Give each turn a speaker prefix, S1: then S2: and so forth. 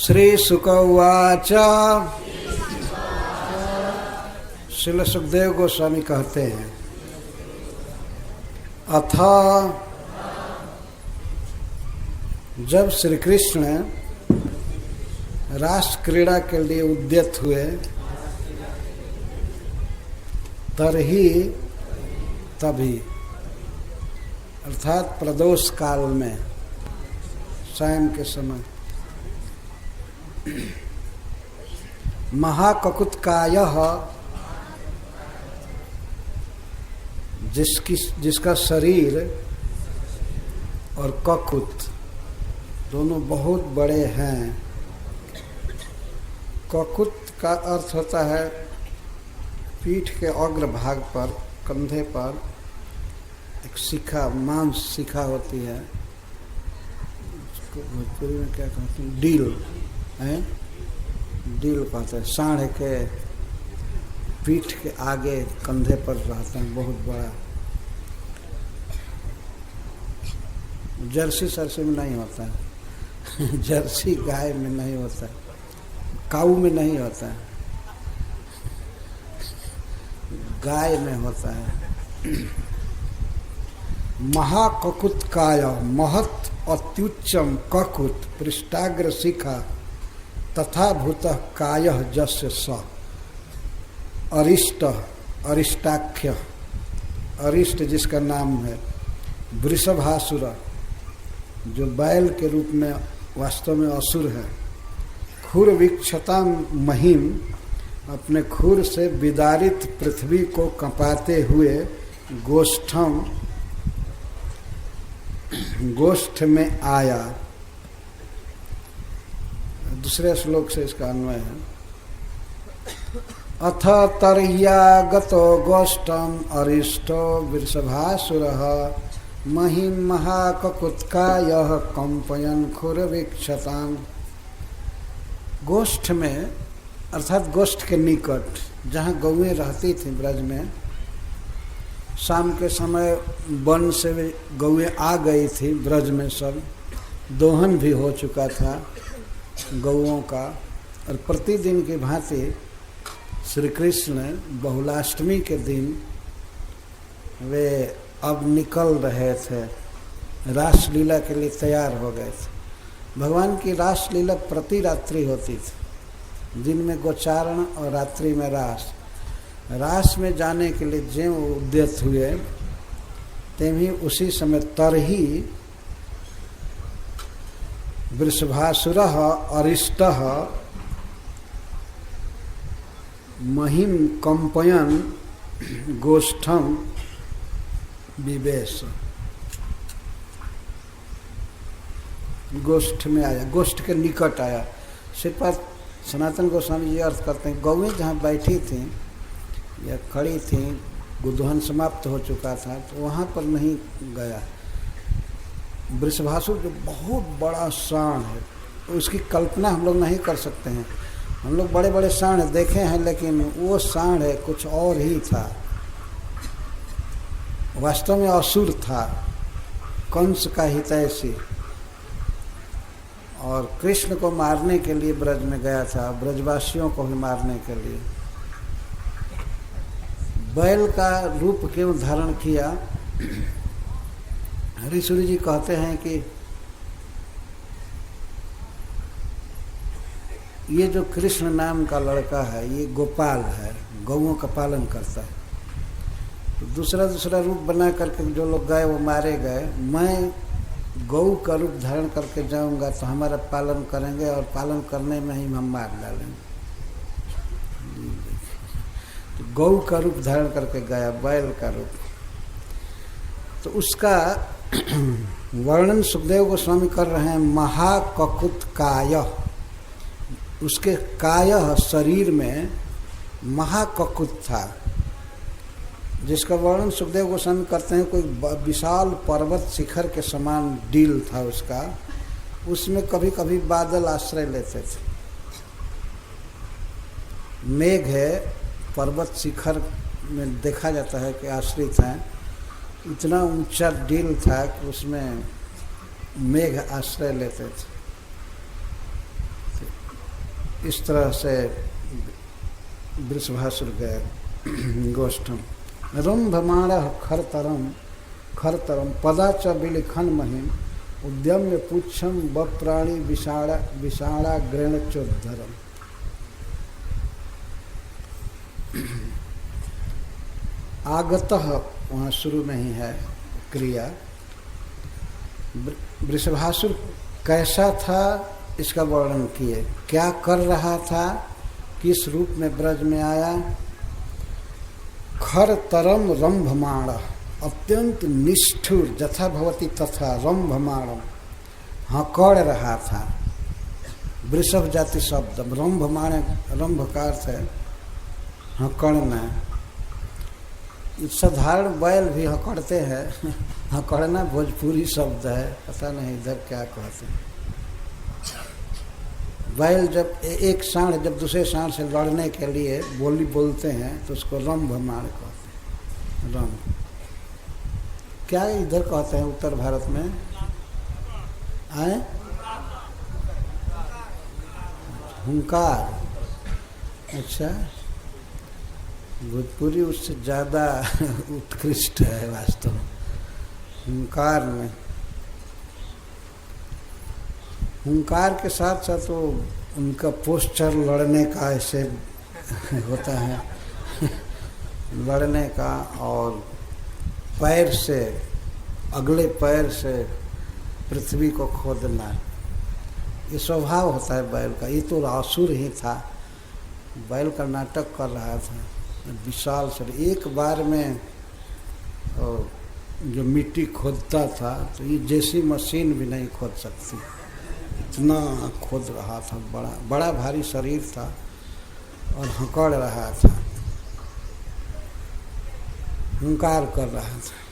S1: श्री शुक उवाच। श्रील सुखदेव गोस्वामी कहते हैं, अथ जब श्री कृष्ण रास क्रीड़ा के लिए उद्यत हुए, तभी अर्थात प्रदोष काल में, सायं के समय, महाककुत्कायः, जिसका शरीर और ककुत दोनों बहुत बड़े हैं। ककुत का अर्थ होता है पीठ के अग्र भाग पर, कंधे पर एक शिखा, मांस शिखा होती है, उसको भोजपुरी में क्या कहते हैं, डील है, डील कहते हैं। सांड के पीठ के आगे कंधे पर रहता है, बहुत बड़ा। जर्सी सरसी में नहीं होता है जर्सी गाय में नहीं होता है, काऊ में नहीं होता है, गाय में होता है। महाककुत्काय, महत् अत्युच्चम ककुत पृष्ठाग्र शिखा तथा भूत काय जस्य स अरिष्ट, अरिष्टाख्य, अरिष्ट जिसका नाम है, वृषभासुर जो बैल के रूप में वास्तव में असुर है, खुर विक्षता महिम, अपने खुर से विदारित पृथ्वी को कंपाते हुए गोष्ठम, गोष्ठ में आया। दूसरे श्लोक से इसका अन्वय है, अथ तर्ह्यागतो गोष्ठम अरिष्टो वृषभासुरः महिम महाककुत्कायः कंपयन् खुरवीक्षताम्। गोष्ठ में अर्थात गोष्ठ के निकट जहाँ गौएं रहती थी ब्रज में, शाम के समय वन से गौएं आ गई थी ब्रज में, सब दोहन भी हो चुका था गौओं का, और प्रतिदिन की भांति श्री कृष्ण बहुलाष्टमी के दिन वे अब निकल रहे थे, रासलीला के लिए तैयार हो गए थे। भगवान की रासलीला प्रति रात्रि होती थी, दिन में गोचारण और रात्रि में रास। रास में जाने के लिए ज्यों उद्यत हुए, तेभी उसी समय तरही वृषभासुरः अरिष्टः महिम कंपयन् गोष्ठम विवेश। गोष्ठ में आया, गोष्ठ के निकट आया। श्रीपाद सनातन गोस्वामी जी अर्थ करते हैं, गौएं जहाँ बैठी थी या खड़ी थी, गुदोहन समाप्त हो चुका था, तो वहाँ पर नहीं गया। वृषभासुर जो बहुत बड़ा सांड है, उसकी कल्पना हम लोग नहीं कर सकते हैं। हम लोग बड़े बड़े सांड देखे हैं, लेकिन वो सांड है कुछ और ही था, वास्तव में असुर था, कंस का हितैषी, और कृष्ण को मारने के लिए ब्रज में गया था, ब्रजवासियों को भी मारने के लिए। बैल का रूप क्यों धारण किया? हरिसूरी जी कहते हैं कि ये जो कृष्ण नाम का लड़का है, ये गोपाल है, गौओं का पालन करता है। तो दूसरा दूसरा रूप बना करके जो लोग गए वो मारे गए। मैं गौ का रूप धारण करके जाऊंगा तो हमारा पालन करेंगे, और पालन करने में ही हम मार डालेंगे। तो गौ का रूप धारण करके गया, बैल का रूप। तो उसका वर्णन सुखदेव गोस्वामी कर रहे हैं, महाककुत्काय। उसके काय शरीर में महाककुत था, जिसका वर्णन सुखदेव गोस्वामी करते हैं, कोई विशाल पर्वत शिखर के समान डील था उसका, उसमें कभी कभी बादल आश्रय लेते थे। मेघ है, पर्वत शिखर में देखा जाता है कि आश्रित हैं, इतना ऊंचा डील था कि उसमें मेघ आश्रय लेते थे। इस तरह से वृषभासुर गए गोष्ठम। रंभमाण खरतरम पदा च विलिखन महिम उद्यम्य पुच्छम बप्राणी विषाणा ग्रेण चोद्धरम। आगतः वहाँ शुरू में ही है क्रिया। वृषभासुर कैसा था इसका वर्णन किए, क्या कर रहा था, किस रूप में ब्रज में आया। खरतरम रंभमाण, अत्यंत निष्ठुर, जथा भवति तथा रंभमाणम, हकड़ रहा था। वृषभ जाति शब्द, रंभमाण रंभ का अर्थ है हकड़ना। साधारण बैल भी हकड़ते हैं, हकड़ना भोजपुरी शब्द है, पता नहीं इधर क्या कहते हैं। बैल जब एक सांड जब दूसरे सांड से लड़ने के लिए बोली बोलते हैं तो उसको रंभमाण कहते हैं। रंभ क्या इधर कहते हैं उत्तर भारत में आए, हुंकार। अच्छा, भोजपुरी उससे ज़्यादा उत्कृष्ट है वास्तव में। हुंकार में, हुंकार के साथ साथ वो उनका पोस्चर लड़ने का ऐसे होता है लड़ने का, और पैर से, अगले पैर से पृथ्वी को खोदना, ये स्वभाव होता है बैल का। ये तो असुर ही था, बैल का नाटक कर रहा था, विशाल शरीर। एक बार में जो मिट्टी खोदता था तो ये जैसी मशीन भी नहीं खोद सकती, इतना खोद रहा था। बड़ा भारी शरीर था और हकड़ रहा था, हुंकार कर रहा था।